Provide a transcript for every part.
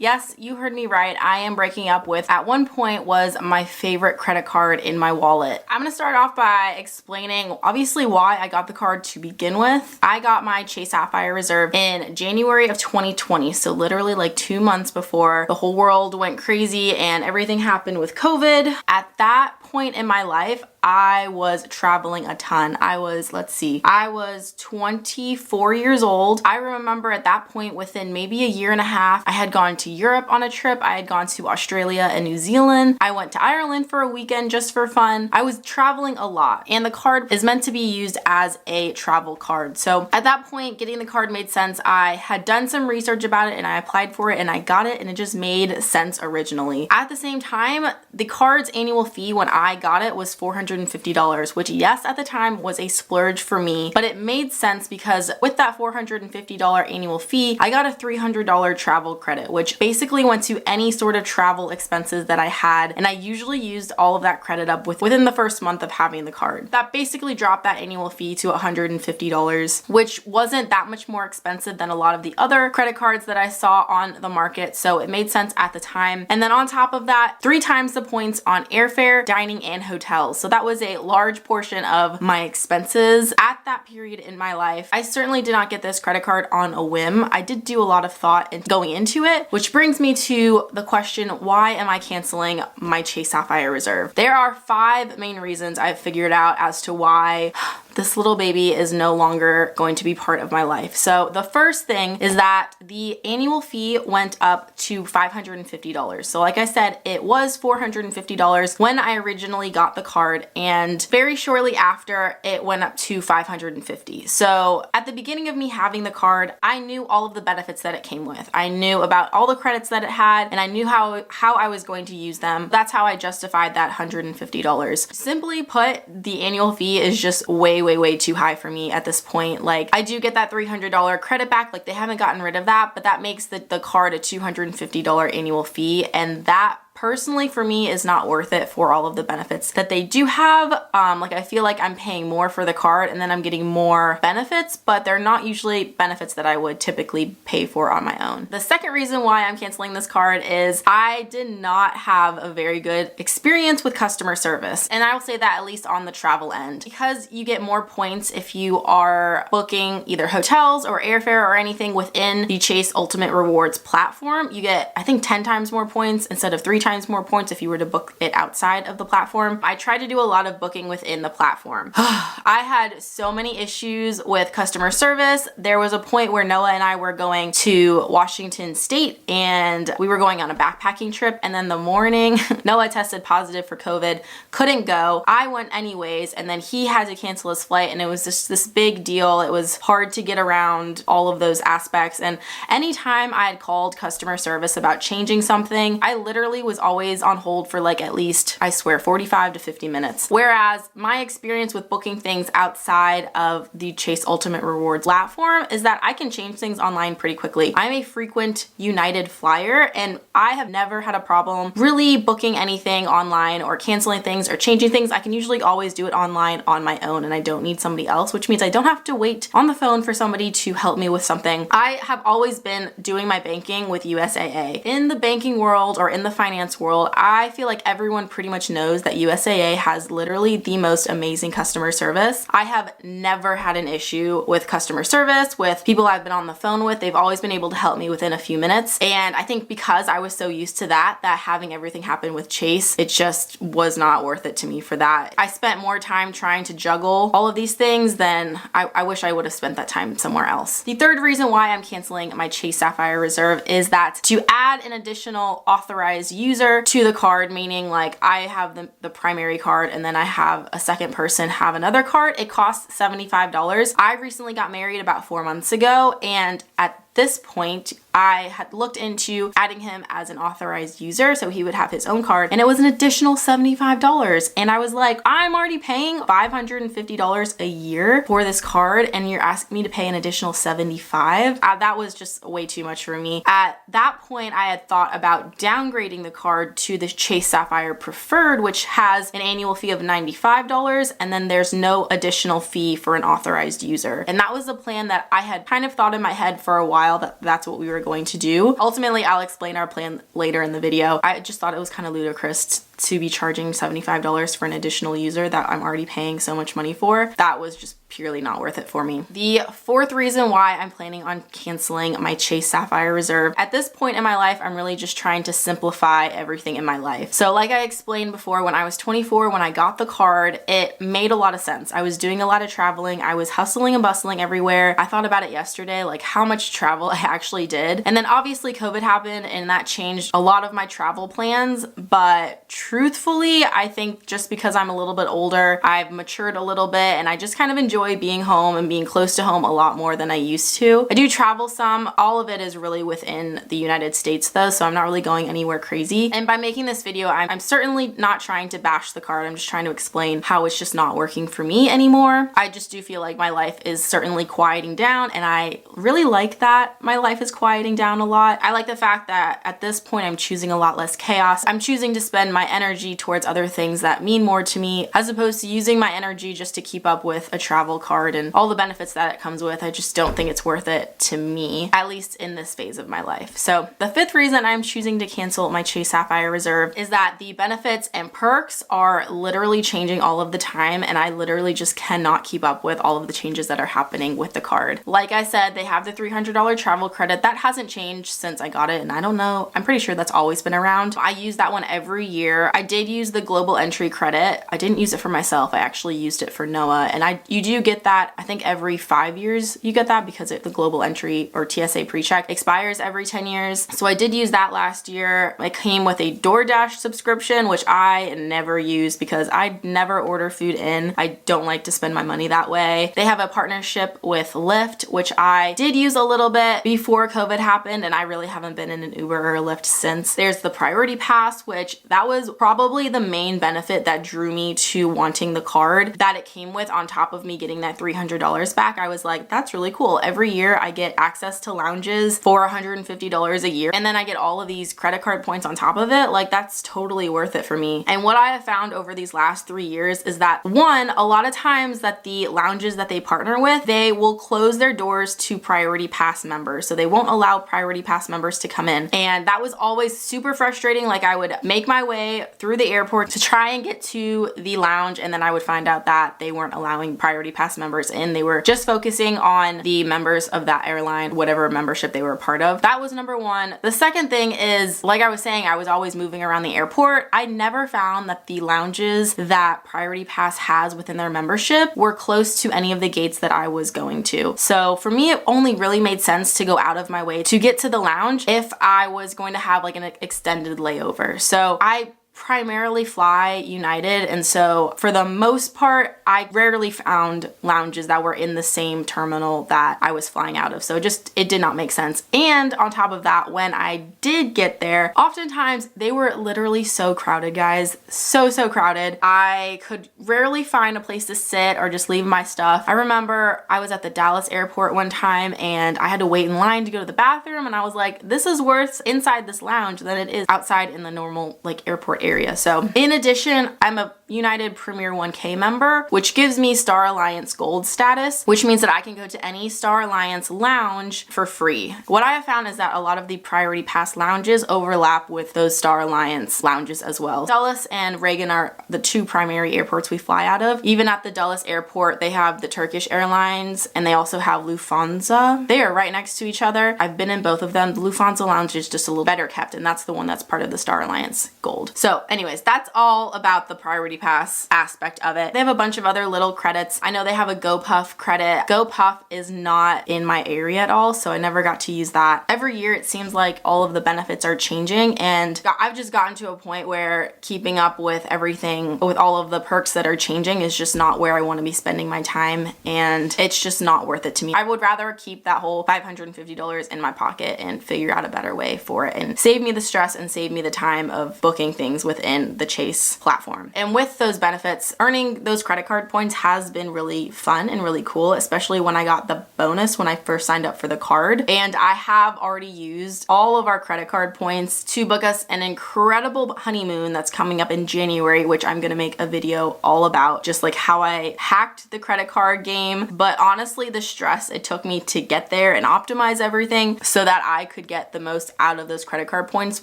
Yes, you heard me right. I am breaking up with, at one point, was my favorite credit card in my wallet. I'm gonna start off by explaining obviously why I got the card to begin with. I got my CHASE Sapphire Reserve in January of 2020, so literally like 2 months before the whole world went crazy and everything happened with COVID. At that point in my life, I was traveling a ton. I was 24 years old. I remember at that point, within maybe a year and a half, I had gone to Europe on a trip. I had gone to Australia and New Zealand. I went to Ireland for a weekend just for fun. I was traveling a lot, and the card is meant to be used as a travel card. So at that point, getting the card made sense. I had done some research about it and I applied for it and I got it, and it just made sense originally. At the same time, the card's annual fee when I got it was $450, which yes, at the time was a splurge for me, but it made sense because with that $450 annual fee, I got a $300 travel credit, which basically went to any sort of travel expenses that I had, and I usually used all of that credit up within the first month of having the card. That basically dropped that annual fee to $150, which wasn't that much more expensive than a lot of the other credit cards that I saw on the market, so it made sense at the time. And then on top of that, 3 times the points on airfare, dining, and hotels. So that was a large portion of my expenses at that period in my life. I certainly did not get this credit card on a whim. I did do a lot of thought in going into it, which brings me to the question, why am I canceling my CHASE Sapphire Reserve? There are 5 main reasons I've figured out as to why this little baby is no longer going to be part of my life. So the first thing is that the annual fee went up to $550. So like I said, it was $450 when I originally got the card, and very shortly after it went up to $550. So at the beginning of me having the card, I knew all of the benefits that it came with. I knew about all the credits that it had, and I knew how I was going to use them. That's how I justified that $150. Simply put, the annual fee is just way too high for me at this point. Like, I do get that $300 credit back, like they haven't gotten rid of that, but that makes the card a $250 annual fee, and that personally for me is not worth it for all of the benefits that they do have. Like, I feel like I'm paying more for the card and then I'm getting more benefits, but they're not usually benefits that I would typically pay for on my own. The second reason why I'm canceling this card is I did not have a very good experience with customer service. And I will say that at least on the travel end, because you get more points if you are booking either hotels or airfare or anything within the Chase Ultimate Rewards platform. You get, I think, 10 times more points instead of 3 times more points if you were to book it outside of the platform. I tried to do a lot of booking within the platform. I had so many issues with customer service. There was a point where Noah and I were going to Washington State and we were going on a backpacking trip, and then the morning Noah tested positive for COVID, couldn't go. I went anyways, and then he had to cancel his flight, and it was just this big deal. It was hard to get around all of those aspects, and anytime I had called customer service about changing something, I literally was always on hold for like at least, I swear, 45 to 50 minutes. Whereas my experience with booking things outside of the Chase Ultimate Rewards platform is that I can change things online pretty quickly. I'm a frequent United flyer, and I have never had a problem really booking anything online or canceling things or changing things. I can usually always do it online on my own, and I don't need somebody else, which means I don't have to wait on the phone for somebody to help me with something. I have always been doing my banking with USAA. In the banking world or in the finance world, I feel like everyone pretty much knows that USAA has literally the most amazing customer service. I have never had an issue with customer service, with people I've been on the phone with. They've always been able to help me within a few minutes. And I think because I was so used to that having everything happen with Chase, it just was not worth it to me for that. I spent more time trying to juggle all of these things than I wish I would have spent that time somewhere else. The third reason why I'm canceling my CHASE Sapphire Reserve is that to add an additional authorized user to the card, meaning like I have the primary card and then I have a second person have another card, it costs $75. I recently got married about 4 months ago, and at this point, I had looked into adding him as an authorized user so he would have his own card, and it was an additional $75. And I was like, I'm already paying $550 a year for this card, and you're asking me to pay an additional $75? That was just way too much for me. At that point, I had thought about downgrading the card to the CHASE Sapphire Preferred, which has an annual fee of $95, and then there's no additional fee for an authorized user. And that was a plan that I had kind of thought in my head for a while while that that's what we were going to do. Ultimately, I'll explain our plan later in the video. I just thought it was kind of ludicrous to be charging $75 for an additional user that I'm already paying so much money for. That was just purely not worth it for me. The fourth reason why I'm planning on canceling my Chase Sapphire Reserve. At this point in my life, I'm really just trying to simplify everything in my life. So like I explained before, when I was 24, when I got the card, it made a lot of sense. I was doing a lot of traveling. I was hustling and bustling everywhere. I thought about it yesterday, like how much travel I actually did. And then obviously COVID happened and that changed a lot of my travel plans. But truthfully, I think just because I'm a little bit older, I've matured a little bit and I just kind of enjoy being home and being close to home a lot more than I used to. I do travel some. All of it is really within the United States though, so I'm not really going anywhere crazy. And by making this video, I'm certainly not trying to bash the card. I'm just trying to explain how it's just not working for me anymore. I just do feel like my life is certainly quieting down and I really like that my life is quieting down a lot. I like the fact that at this point I'm choosing a lot less chaos. I'm choosing to spend my energy towards other things that mean more to me as opposed to using my energy just to keep up with a travel card and all the benefits that it comes with. I just don't think it's worth it to me, at least in this phase of my life. So the fifth reason I'm choosing to cancel my Chase Sapphire Reserve is that the benefits and perks are literally changing all of the time and I literally just cannot keep up with all of the changes that are happening with the card. Like I said, they have the $300 travel credit. That hasn't changed since I got it and I don't know, I'm pretty sure that's always been around. I use that one every year. I did use the global entry credit. I didn't use it for myself. I actually used it for Noah and you do get that, I think every 5 years you get that because the global entry or TSA pre-check expires every 10 years. So I did use that last year. It came with a DoorDash subscription, which I never use because I never order food in. I don't like to spend my money that way. They have a partnership with Lyft, which I did use a little bit before COVID happened and I really haven't been in an Uber or a Lyft since. There's the Priority Pass, which that was probably the main benefit that drew me to wanting the card that it came with on top of me getting that $300 back. I was like, that's really cool. Every year I get access to lounges for $150 a year and then I get all of these credit card points on top of it. Like that's totally worth it for me. And what I have found over these last 3 years is that one, a lot of times that the lounges that they partner with, they will close their doors to Priority Pass members. So they won't allow Priority Pass members to come in. And that was always super frustrating. Like I would make my way through the airport to try and get to the lounge and then I would find out that they weren't allowing Priority Pass members in. They were just focusing on the members of that airline, whatever membership they were a part of. That was number one. The second thing is, like I was saying, I was always moving around the airport. I never found that the lounges that Priority Pass has within their membership were close to any of the gates that I was going to. So for me, it only really made sense to go out of my way to get to the lounge if I was going to have like an extended layover. So I primarily fly United and so for the most part I rarely found lounges that were in the same terminal that I was flying out of, so it did not make sense. And on top of that, when I did get there, oftentimes they were literally so crowded, guys, so crowded. I could rarely find a place to sit or just leave my stuff. I remember I was at the Dallas airport one time and I had to wait in line to go to the bathroom and I was like, this is worse inside this lounge than it is outside in the normal like airport area. So in addition, I'm a United Premier 1K member, which gives me Star Alliance Gold status, which means that I can go to any Star Alliance lounge for free. What I have found is that a lot of the Priority Pass lounges overlap with those Star Alliance lounges as well. Dulles and Reagan are the two primary airports we fly out of. Even at the Dulles airport, they have the Turkish Airlines and they also have Lufthansa. They are right next to each other. I've been in both of them. The Lufthansa lounge is just a little better kept and that's the one that's part of the Star Alliance Gold. So anyways, that's all about the Priority Pass aspect of it. They have a bunch of other little credits. I know they have a GoPuff credit. GoPuff is not in my area at all, so I never got to use that. Every year it seems like all of the benefits are changing and I've just gotten to a point where keeping up with everything, with all of the perks that are changing is just not where I want to be spending my time and it's just not worth it to me. I would rather keep that whole $550 in my pocket and figure out a better way for it and save me the stress and save me the time of booking things things within the Chase platform. And with those benefits, earning those credit card points has been really fun and really cool, especially when I got the bonus when I first signed up for the card. And I have already used all of our credit card points to book us an incredible honeymoon that's coming up in January, which I'm gonna make a video all about, just like how I hacked the credit card game. But honestly, the stress it took me to get there and optimize everything so that I could get the most out of those credit card points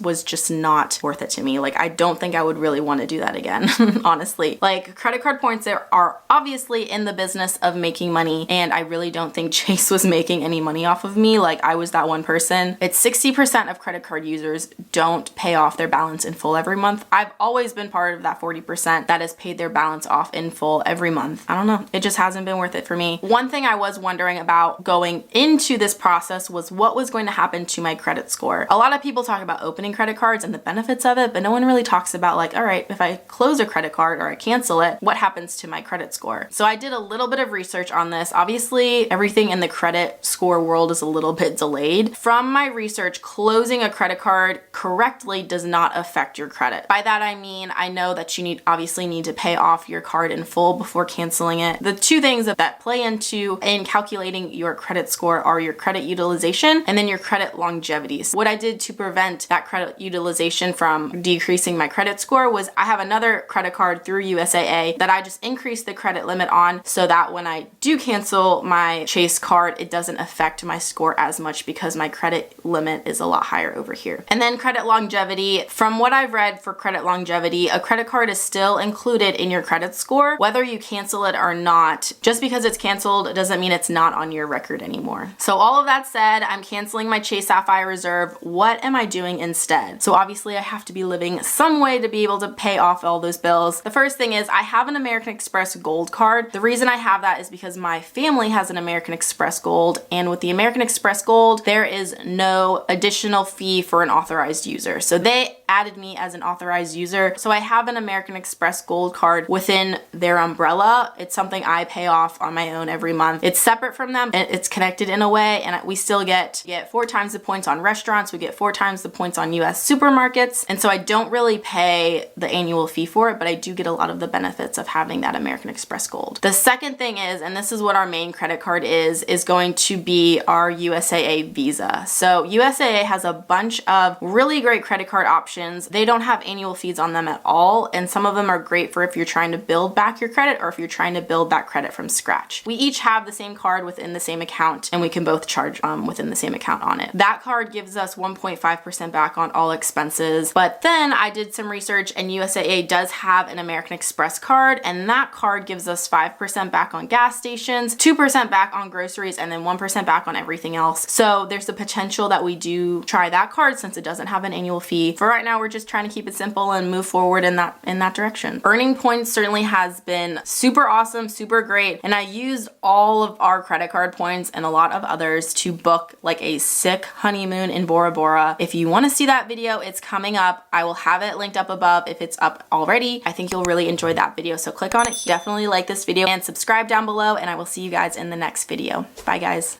was just not worth it to me. Like, I don't think I would really want to do that again, honestly. Like, credit card points are obviously in the business of making money, and I really don't think Chase was making any money off of me. Like, I was that one person. It's 60% of credit card users don't pay off their balance in full every month. I've always been part of that 40% that has paid their balance off in full every month. I don't know. It just hasn't been worth it for me. One thing I was wondering about going into this process was what was going to happen to my credit score. A lot of people talk about opening credit cards and the benefits of it, but no one really talks about, like, all right, if I close a credit card or I cancel it, what happens to my credit score? So I did a little bit of research on this. Obviously, everything in the credit score world is a little bit delayed. From my research, closing a credit card correctly does not affect your credit. By that I mean, I know that you obviously need to pay off your card in full before canceling it. The two things that play into in calculating your credit score are your credit utilization and then your credit longevity. So what I did to prevent that credit utilization from decreasing my credit score was I have another credit card through USAA that I just increased the credit limit on so that when I do cancel my Chase card, it doesn't affect my score as much because my credit limit is a lot higher over here. And then credit longevity. From what I've read for credit longevity, a credit card is still included in your credit score, whether you cancel it or not. Just because it's canceled doesn't mean it's not on your record anymore. So all of that said, I'm canceling my Chase Sapphire Reserve. What am I doing instead? So obviously I have to be living some way to be able to pay off all those bills. The first thing is I have an American Express Gold card. The reason I have that is because my family has an American Express Gold, and with the American Express Gold, there is no additional fee for an authorized user. So they added me as an authorized user. So I have an American Express Gold card within their umbrella. It's something I pay off on my own every month. It's separate from them. It's connected in a way, and we still get 4 times the points on restaurants. We get 4 times the points on US supermarkets. And so I don't really pay the annual fee for it, but I do get a lot of the benefits of having that American Express Gold. The second thing is, and this is what our main credit card is going to be our USAA Visa. So USAA has a bunch of really great credit card options. They don't have annual fees on them at all, and some of them are great for if you're trying to build back your credit or if you're trying to build that credit from scratch. We each have the same card within the same account, and we can both charge within the same account on it. That card gives us 1.5% back on all expenses. But then I did some research, and USAA does have an American Express card, and that card gives us 5% back on gas stations, 2% back on groceries, and then 1% back on everything else. So there's the potential that we do try that card since it doesn't have an annual fee. For right now, we're just trying to keep it simple and move forward in that direction. Earning points certainly has been super awesome, super great, and I used all of our credit card points and a lot of others to book like a sick honeymoon in Bora Bora. If you want to see that video, it's coming up. I will have it linked up above if it's up already. I think you'll really enjoy that video, so click on it. Definitely like this video and subscribe down below, and I will see you guys in the next video. Bye guys.